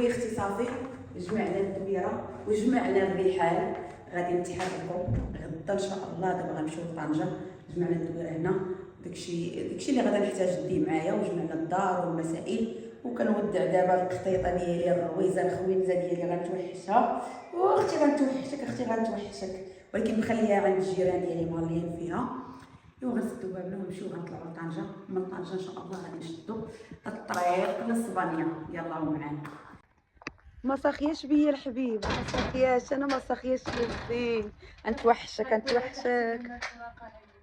ايوا يا اختي صافي جمعنا الدويره وجمعنا الرحال. غادي نتحركوا غدا ان شاء الله. دابا غنمشيو لطنجه. جمعنا الدويره هنا، داكشي اللي غادي نحتاج نديه معايا، وجمعنا الدار والمسائل. وكنودع دابا القطيطه ديالي الرويزه الخوينزه ديالي غنتوحشها. واختي غنتوحشك، اختي غنتوحشك، ولكن مخليها عند الجيران ديالي مالين فيها. ايوا غنسدو بابنا ونمشيو غنطلعو لطنجه. من طنجه ان شاء الله غادي نشدو الطريق لاسبانيا. يلا معانا. ما ساخياش بيا الحبيب، ما ساخياش، انا ما ساخياش للزين. انتوحشك.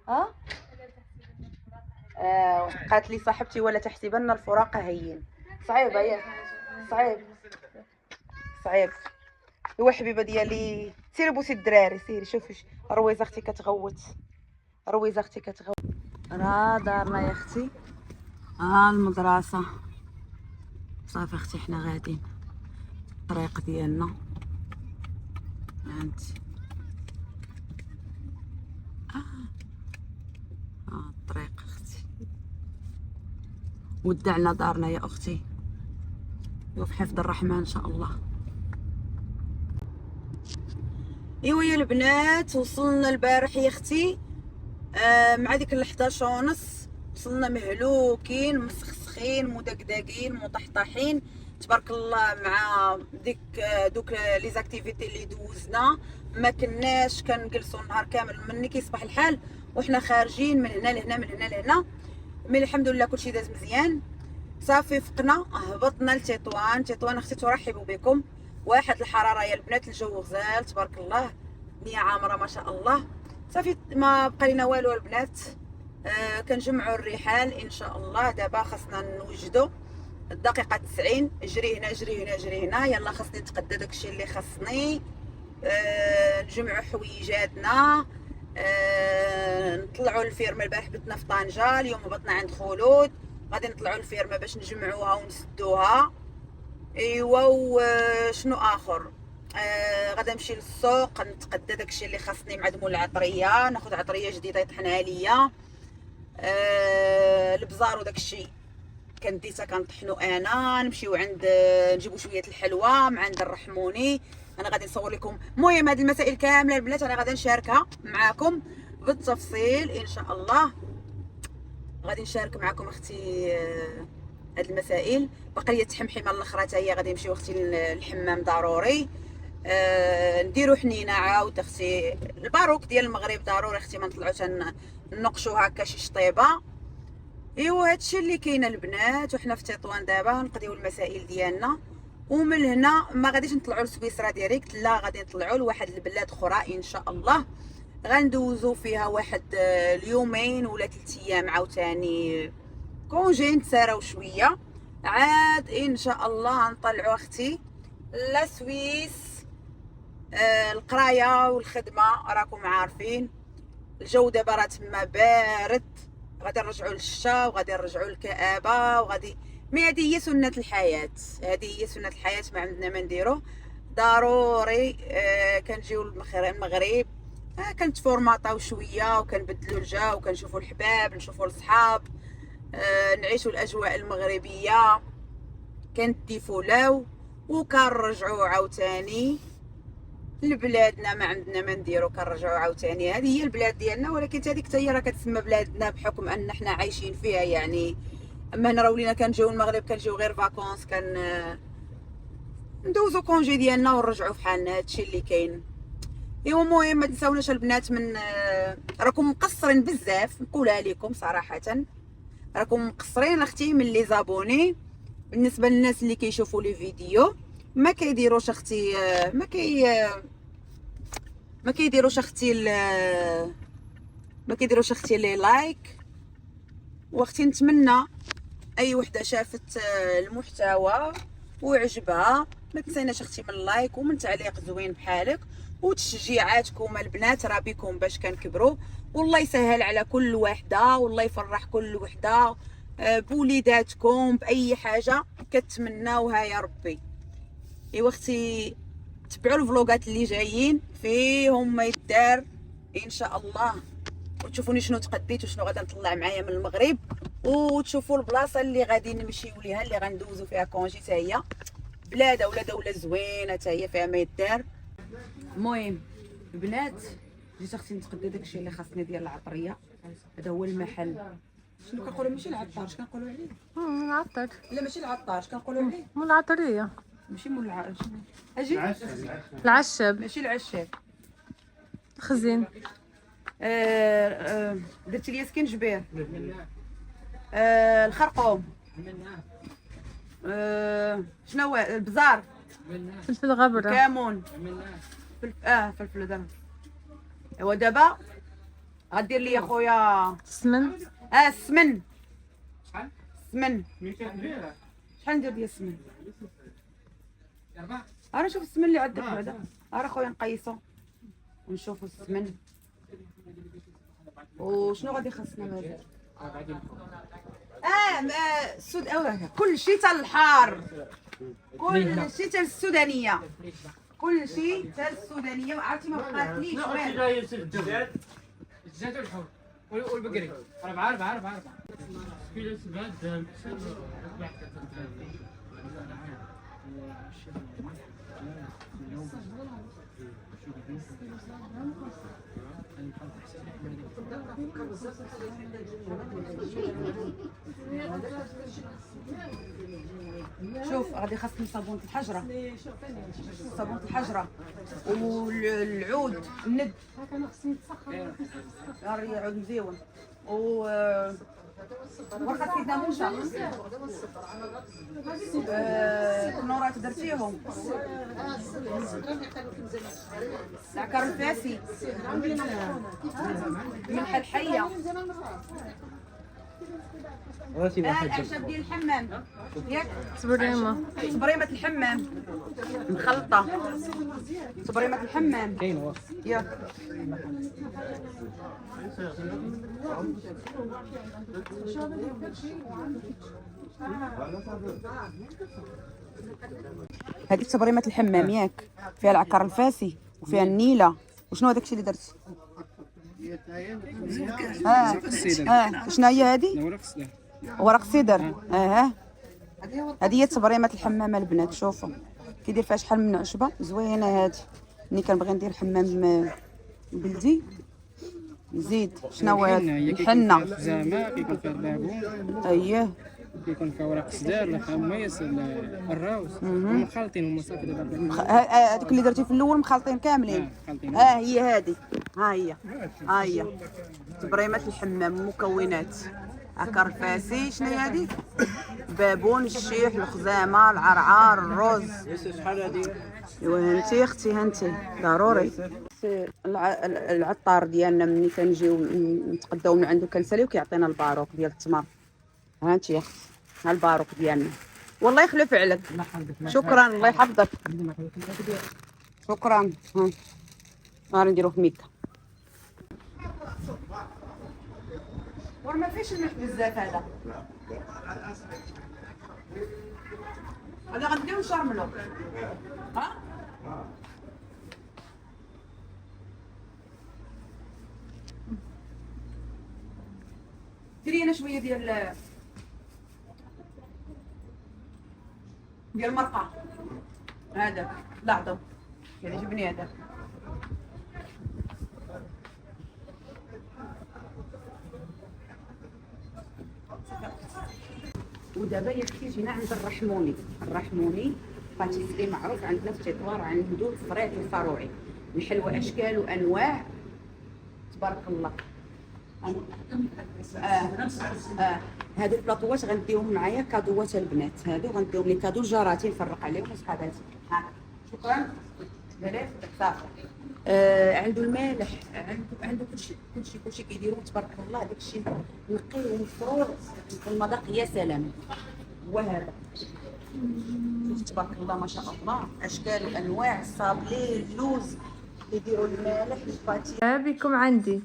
ها قالت لي صاحبتي ولا تحسبن الفراق هين. صعيبه يا صعيب. ايوا حبيبه ديالي سيري بوسي الدراري، سيري شوفي رويزه اختي كتغوت. راه دارنا يا اختي، المدرسه. صافي اختي حنا غاديين الطريق ديالنا. هانتي الطريق اختي. ودعنا دارنا يا اختي، وفي حفظ الرحمن ان شاء الله. ايوا يا البنات وصلنا البارح يا اختي مع ديك 11:30. وصلنا مهلوكين مسخسخين مدقدقين مطحطحين تبارك الله. مع دوك لي زاكتيفيتي اللي دوزنا ما كناش كنجلسوا النهار كامل مني كيصبح الحال وحنا خارجين من هنا لهنا من هنا لهنا. مي الحمد لله كلشي داز مزيان. صافي فقنا هبطنا لتطوان. اختي ترحب بكم. واحد الحراره يا البنات، الجو غزال تبارك الله، الدنيا عامره ما شاء الله. صافي ما بقى لنا والو البنات. كنجمعوا الرحال ان شاء الله. دابا خاصنا نوجدوا الدقيقه 90. جري هنا يلا خاصني نتقدى داكشي اللي خاصني. نجمعوا حويجاتنا. نطلعوا الفيرما. البارح بتنا في طنجه، اليوم هبطنا عند خلود. غادي نطلعوا الفيرما باش نجمعوها ونسدوها. ايوا وشنو اخر. غادا نمشي للسوق نتقدى داكشي اللي خاصني مع دمول العطريه. ناخذ عطريه جديده يطحنها ليا. البزار وداكشي كنديتها كنطحنو انا. نمشيو عند نجيبو شويه الحلوى مع عند الرحموني. انا غادي نصور لكم. المهم هذه المسائل كامله البنات انا غادي نشاركها معكم بالتفصيل ان شاء الله. غادي نشارك معكم اختي هاد المسائل. باقي لي التحمحمه الاخرى حتى هي غادي نمشيو اختي للحمام ضروري. نديرو حنينه عاود اختي. الباروك ديال المغرب ضروري اختي ما نطلعو ننقشو هكا شي شطيبه. ايوا هادشي اللي كاين البنات. وحنا في تطوان دابا نقضيو المسائل ديالنا. ومن هنا ما غاديش نطلعوا لسويسرا ديريكت، لا غادي نطلعوا لواحد البلاد اخرى ان شاء الله. غندوزو فيها واحد اليومين ولا 3 ايام عاوتاني كونجي نتساراو شويه. عاد ان شاء الله نطلعوا اختي لا سويس. القرايه والخدمه راكم عارفين الجو دابا راه تما بارد. غادي نرجعوا للشتا وغادي نرجعوا للكآبه وغادي. مي هذه هي سنه الحياه، ما عندنا ما نديرو. ضروري كنجيو المغرب. كنتفورماطاو شويه وكنبدلوا الجو وكنشوفوا الحباب نشوفوا الصحاب. نعيشوا الاجواء المغربيه كنتيفولاو وكنرجعوا عاوتاني لبلادنا. ما عندنا ما نديرو كنرجعوا عاوتاني. هذه هي البلاد ديالنا، ولكن هذيك حتى هي راه كتسمى بلادنا بحكم ان حنا عايشين فيها يعني. اما هنا راه ولينا كنجيو المغرب كنجيو غير فاكونس، ندوزو كونجي ديالنا ونرجعوا في حالنا. هادشي اللي كاين. ايوا المهم ما تنساوناش البنات من راكم مقصرين بزاف. نقولها لكم صراحه راكم مقصرين اختي من لي زابوني. بالنسبه للناس اللي كيشوفوا لي فيديو ما كيديروش اختي ما كيديروش اختي لي لايك. واختي نتمنى اي وحده شافت المحتوى وعجبها ما تنسيناش اختي من لايك ومن تعليق زوين بحالك وتشجيعاتكم البنات راه بكم باش كنكبروا. والله يسهل على كل وحده والله يفرح كل وحده بوليداتكم باي حاجه كتمناوها يا ربي. ايوا اختي تبعوا الفلوقات اللي جايين فيهم ما يدار ان شاء الله. وتشوفوني شنو تقديت وشنو غادي نطلع معايا من المغرب. وتشوفوا البلاصه اللي غادي نمشيو ليها اللي غندوزو فيها كونجي حتى هي بلاده ولا دوله زوينه حتى هي فيها ما يدار. المهم البنات جيت اختي نتقدى داكشي اللي خاصني ديال العطريه. هذا هو المحل. شنو كنقولوا؟ ماشي العطار، اش كنقولوا عليه؟ العطر. لا ماشي العطار، اش كنقولوا عليه؟ مول العطريه. ماشي مول اجي العشب. ماشي العشاب. الخزين. درتي لي سكنجبير. الخرقوم. شنو هو؟ البزار. فلفل غبره. كمون. فلفل دابا. ايوا دابا غدير لي خويا السمن. السمن. شحال؟ السمن. شحال ندير ديال السمن؟ 4. راه شوف السمن اللي عندك بعدا. راه خويا نقيسو ونشوفوا السمن. وشنو غادي خاصنا هذا؟ السود كلشي تاع الحار، كلشي تاع السودانيه، كلشي تاع السودانيه. وعرفتي ما بقاتليش والو. الدجاج والحور والبقري 4 كيلو زباد. شوف غادي خاصني صابونه الحجره، صابونه الحجره والعود الند. راه عود مزيون ورقه سيدنا موسى. النورات درتيهم. العكر الفاسي، الملحه الحيه، الاعشاب ديال الحمام ياك، صبريمه الحمام مخلطه، صبريمه الحمام كاين ياك. هذيك صبريمه الحمام ياك، فيها العكر الفاسي وفيها النيله. وشنو هذاك الشيء اللي درتي؟ شنو هي هذه؟ ورق السدر. هذه هي صبريمه الحمام البنات. شوفوا كيدير فيها شحال من عشبه زوينه. هذه ملي كنبغي ندير حمام بلدي نزيد شنو هو الحنه زعما كيكون فيها الليمون. اييه كيكون فيها ورق السدر، الحميص، الراوس ومخلطين هما صافي. دابا هذوك اللي درتي في الاول مخلطين كاملين. هي هذه، ها هي صبريمه الحمام. مكونات عكر الفاسي، شنو هي هذه؟ بابون، الشيح، الخزامه، العرعار، الرز. شحال هذه؟ ايوا هانتي اختي هانتي ضروري. العطار ديالنا ملي كنجيو نتقداو من عنده كنساليو كيعطينا الباروك ديال التمر. هانتي يا اختي ها الباروك ديالنا. والله يخلف عليك. شكرا الله يحفظك. شكرا. غادي نديروه في ميكا. ورا ما فيش الملح بزاف هذا. هذا غنديرو نشرملو. ها؟ ديري لنا شويه ديال المرقه. هذا لاعظم كيعجبني هذا. ودابا يا اختي جينا عند الرحموني باتيسري معروف عندنا في تطوار، عنده الفريط الفروعي، الحلوى اشكال وانواع تبارك الله. هادو البلاطوات غنديهم معايا كادوات البنات. هادو غنديهم لي كادو لجاراتي نفرق عليهم وصحاباتي. شكرا بلاش صافي. عنده المالح، عنده كلشي كيديروا تبارك الله. داك الشيء نقي ومفروض المذاق يا سلام. وهذا شوف تبارك الله ما شاء الله، اشكال وانواع، الصابلي، اللوز اللي يديروا المالح، الباتي. بكم عندي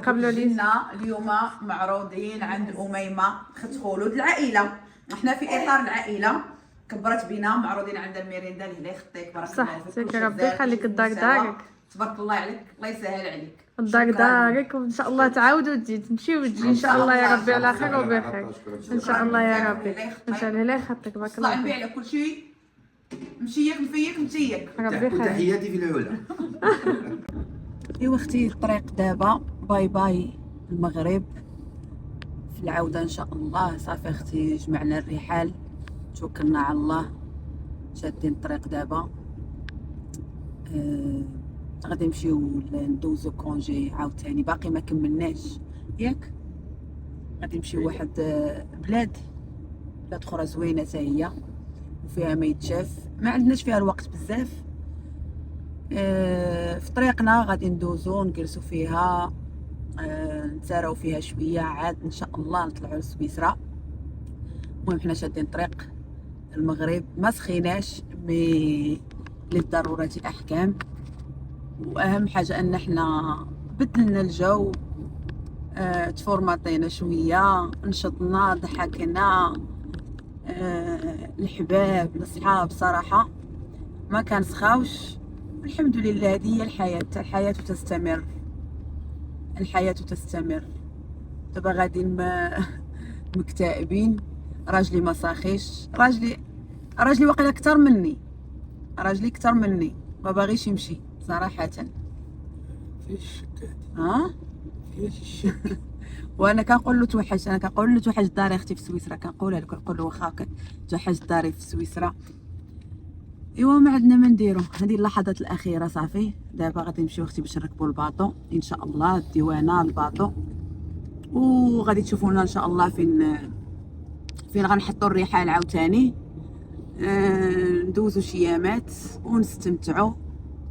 قبلوا لينا اليوم معروضين عند أميمة خت خولود العائلة. احنا في اطار العائله كبرت بينا، معروضين عند الميريندا اللي هي خطيك بارك الله فيك. صح ربي يخليك الدار دارك. تبارك الله عليك، الله يسهل عليك. الدار دارك وان شاء الله تعاود وتجي تمشي وتجي ان شاء الله يا ربي على خير وبخير ان شاء الله يا ربي. ان شاء الله لا يخطيك بارك الله نبيع لك كل شيء مشيك مفيك متيك. ربي يخليك. وتحياتي في العلا. ايوا اختي الطريق دابا، باي باي المغرب، في العودة ان شاء الله. صافي اختي جمعنا الرحال، توكلنا على الله، شادين الطريق دابا. غادي نمشيو ندوزو كونجي عاوتاني، باقي ما كملناش ياك. غادي نمشيو واحد بلاد اخرى زوينه حتى هي وفيها ما يتشاف، ما عندناش فيها الوقت بزاف. في طريقنا غادي ندوزو نجلسو فيها، نتساراو فيها شويه، عاد ان شاء الله نطلعوا لسويسرا. المهم حنا شادين طريق المغرب، ما سخيناش مي للضرورة احكام. واهم حاجه ان حنا بدلنا الجو، تفورماطينا شويه، نشطنا، ضحكنا، الحباب الصحاب صراحه ما كان سخاوش. الحمد لله، هذه هي الحياه تستمر، الحياه تستمر. دابا غاديين مكتئبين، راجلي ما صاخيش، راجلي واقيلا اكثر مني، راجلي اكثر مني ما باغيش يمشي صراحه. فيش الشك ها فيش الشك. وانا كنقول له توحش، انا كنقول له توحش داري اختي في سويسرا، كنقولها لك، كنقول له واخا توحش داري في سويسرا. ايوا ما عندنا ما نديرو، هذه اللحظات الاخيره صافي. دابا غادي نمشيو اختي باش نركبوا الباطو ان شاء الله، الديوانه الباطو، وغادي تشوفونا ان شاء الله فين غنحطوا الرحال عاوتاني. ندوزو شيامات ونستمتعوا،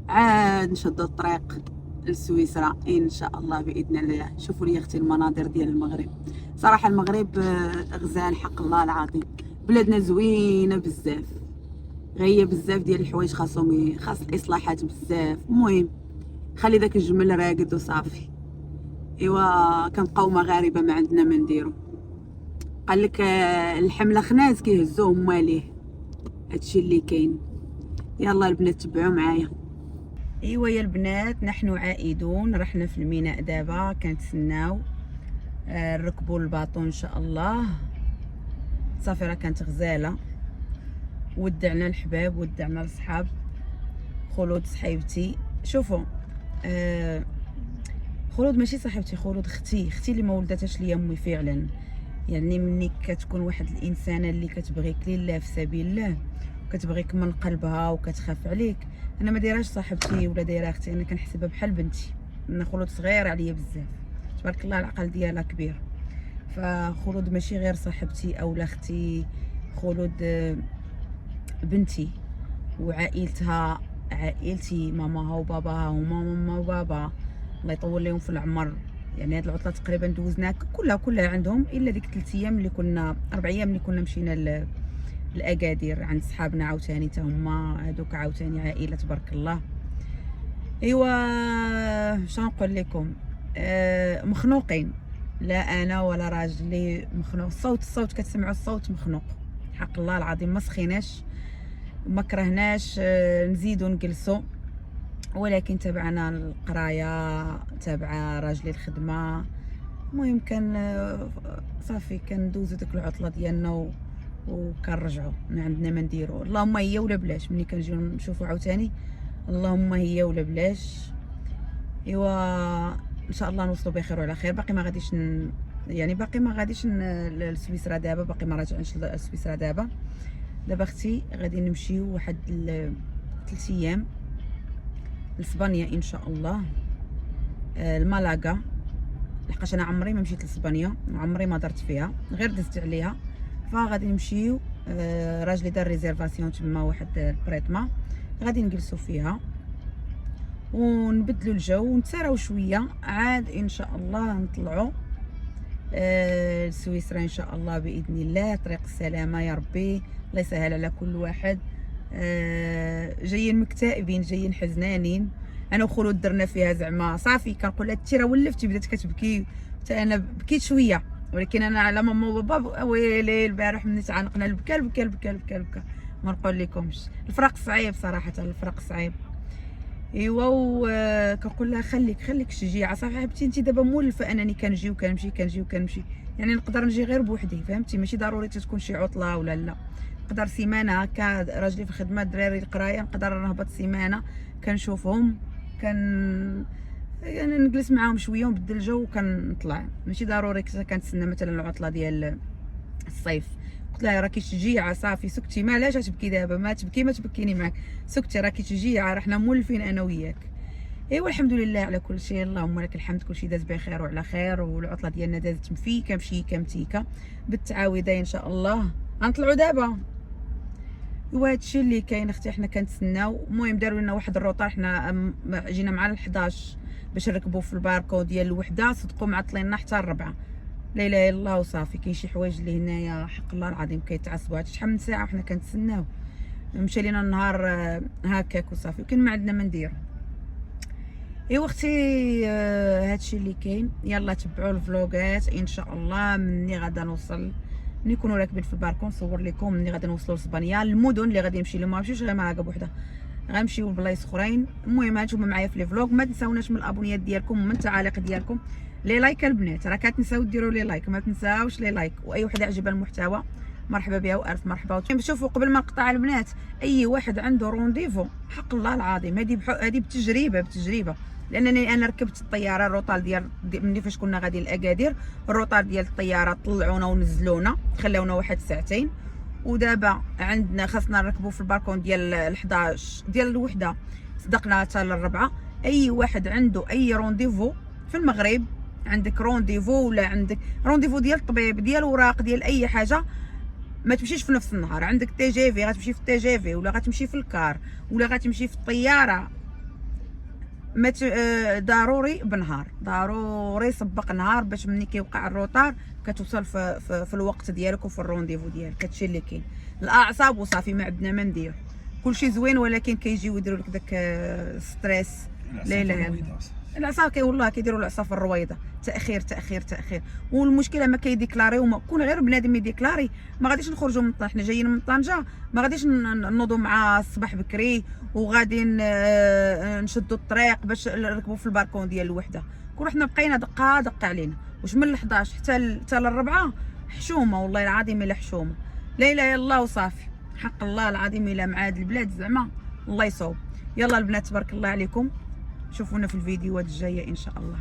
عاد نشدوا الطريق لسويسرا ان شاء الله باذن الله. شوفوا لي اختي المناظر ديال المغرب، صراحه المغرب غزال حق الله العظيم، بلادنا زوينه بزاف، غير بزاف ديال الحوايج خاص الاصلاحات بزاف. المهم خلي داك الجمل راقد وصافي. ايوا كنبقاو مغاربه ما عندنا ما نديرو. قال لك الحمله خناز كيهزوه هما ليه، هادشي اللي كاين. يلا البنات تبعوا معايا. ايوا يا البنات، نحن عائدون، رحنا في الميناء دابا كنتسناو نركبوا الباطو ان شاء الله. صافي راه كانت غزاله، ودعنا الحباب، ودعنا الصحاب. خلود صحيبتي، شوفوا خلود ماشي صاحبتي، خلود اختي اللي ما ولدتهاش ليا امي فعلا. يعني مني كتكون واحد الانسانه اللي كتبغيك لله في سبيل الله، كتبغيك من قلبها وكتخاف عليك، انا ما دايراش صاحبتي ولا دايره اختي، انا كنحسبها بحال بنتي. انا خلود صغير عليا بزاف، تبارك الله العقل ديالها كبير. فخلود ماشي غير صاحبتي او اختي، خلود بنتي، وعائلتها عائلتي، ماماها وباباها وماما وبابا الله يطول لهم في العمر. يعني هاد العطله تقريبا دوزنا كلها عندهم، الا ديك 3 ايام اللي كنا 4 ايام اللي كنا مشينا لاكادير عند صحابنا عاوتاني، تا هما هادوك عاوتاني عائله تبارك الله. ايوا شنو نقول لكم، مخنوقين، لا انا ولا راجلي مخنوق. الصوت كتسمعوا الصوت مخنوق حق الله العظيم. ما سخيناش ما كرهناش نزيدو نجلسو، ولكن تبعنا القرايه، تبع راجلي الخدمه. المهم كان صافي كندوزو ديك العطله ديالنا وكنرجعوا، ما عندنا ما نديرو. اللهم هي ولا بلاش، ملي كنجيو نشوفوا عاوتاني اللهم هي ولا بلاش. ايوا ان شاء الله نوصلوا بخير وعلى خير. باقي ما غاديش لسويسرا دابا، باقي ما راجعينش لسويسرا دابا اختي. غادي نمشيو واحد 3 ايام لاسبانيا ان شاء الله، المالاغا، لحقاش انا عمري ما مشيت لاسبانيا وعمري ما درت فيها، غير دزت عليها. فغادي نمشيو، راجلي دار ريزيرفاسيون تما واحد البريطما، غادي نجلسوا فيها ونبدلوا الجو ونتساراو شويه، عاد ان شاء الله نطلعوا لسويسرا ان شاء الله باذن الله. طريق السلامه يا ربي، الله يسهل على كل واحد. جايين مكتئبين، جايين حزنانين. انا وخلود درنا فيها زعما صافي، كنقول لها انت راه ولفتي، بدات كتبكي حتى انا بكيت شويه، ولكن انا على ماما وبابا ويلي البارح ملي تعانقنا البكا ما نقول لكمش. الفراق صعيب صراحه، الفراق صعيب. ايوا كنقول لها خليك شجيعه صافي حبيبتي، انت دابا مولفه انني كنجي وكنمشي، يعني نقدر نجي غير بوحدي، فهمتي؟ ماشي ضروري تكون شي عطله ولا لا، نقدر سيمانه هكا راجلي في الخدمه الدراري القرايه نقدر نهبط سيمانه كنشوفهم يعني نجلس معاهم شويه ونبدل الجو وكنطلع. ماشي ضروري كنتسنى مثلا العطله ديال الصيف. قلت لها راكي شجيعه صافي سكتي، ما علاش تبكي دابا؟ ما تبكي ما تبكيني معاك، سكتي راكي شجيعه، راه حنا مولفين انا وياك. ايوا الحمد لله على كل شيء، اللهم لك الحمد، كل شيء داز بخير وعلى خير، والعطله ديالنا دازت مفيكه مشيكه متيكه بالتعاويضه ان شاء الله. غنطلعوا دابا. ايوا هادشي اللي كاين اختي، حنا كنتسناو. المهم داروا لنا واحد الروطار، حنا جينا مع 11 باش نركبوا في الباركو ديال الوحده، صدقوا معطليننا حتى 4. لا اله الا الله وصافي. كاين شي حوايج اللي هنايا حق الله العظيم كيتعصبوا. هادشي شحال من ساعه وحنا كنتسناو، مشى لينا النهار هكاك وصافي، وكان ما عندنا ما نديرو. ايوا اختي هادشي اللي كاين. يلا تبعوا الفلوغات ان شاء الله. مني غادا نوصل، مني نكونوا راكبين في الباركون نصور لكم مني غادا نوصلوا لاسبانيا، المدن اللي غادي نمشي لهم. ما نمشيوش غير معاكا بوحده، غنمشيو لبلايص اخرين. المهم هانتوما معايا في لي فلوغ. ما تنساوناش من الابونيات ديالكم ومن التعاليق ديالكم. لي لايك البنات، راه كتنساو ديروا لي لايك، ما تنساوش لي لايك. واي وحده عجبها المحتوى مرحبا بها والف مرحبا. شوفوا قبل ما نقطع البنات، اي واحد عنده رونديفو حق الله العظيم، هذه بتجربه لانني انا ركبت الطياره الروطال ديال ملي فاش كنا غاديين لاكادير، الروطار ديال الطياره طلعونا ونزلونا خلاونا واحد ساعتين. ودابا عندنا خاصنا نركبوا في الباركون ديال 11 ديال الوحده، صدقنا حتى للربعه. اي واحد عنده اي رونديفو في المغرب، عندك رونديفو ولا عندك رونديفو ديال الطبيب ديال اوراق ديال اي حاجه، ما تمشيش في نفس النهار. عندك تي جي في غتمشي في التي جي في، ولا غتمشي في الكار، ولا غتمشي في الطياره. ضروري بنهار، ضروري سبق نهار باش ملي كيوقع الروطار كتوصل في الوقت ديالك وفي الرونديفو ديالك. هادشي اللي كاين. الاعصاب وصافي، ما عندنا ما ندير. كلشي زوين، ولكن كيجيو يديروا لك داك ستريس. لا لا العصا والله كيديروا العصا في الرويضه، تاخير تاخير تاخير. والمشكله ما كيديكلاريو، ما كون غير بنادم يديكلاري ما غاديش نخرجوا من طنجه. حنا جايين من طنجه، ما غاديش نوضوا مع الصباح بكري وغادي نشدوا الطريق باش نركبوا في الباركون ديال الوحده. كون حنا بقينا دق علينا، واش من 11 حتى للربعه حشومه، والله العظيم الا حشومه. لا اله الا الله وصافي، حق الله العظيم الا مع هاد البلاد زعما الله يصوب. يلا البنات تبارك الله عليكم، شوفونا في الفيديوهات الجايه ان شاء الله.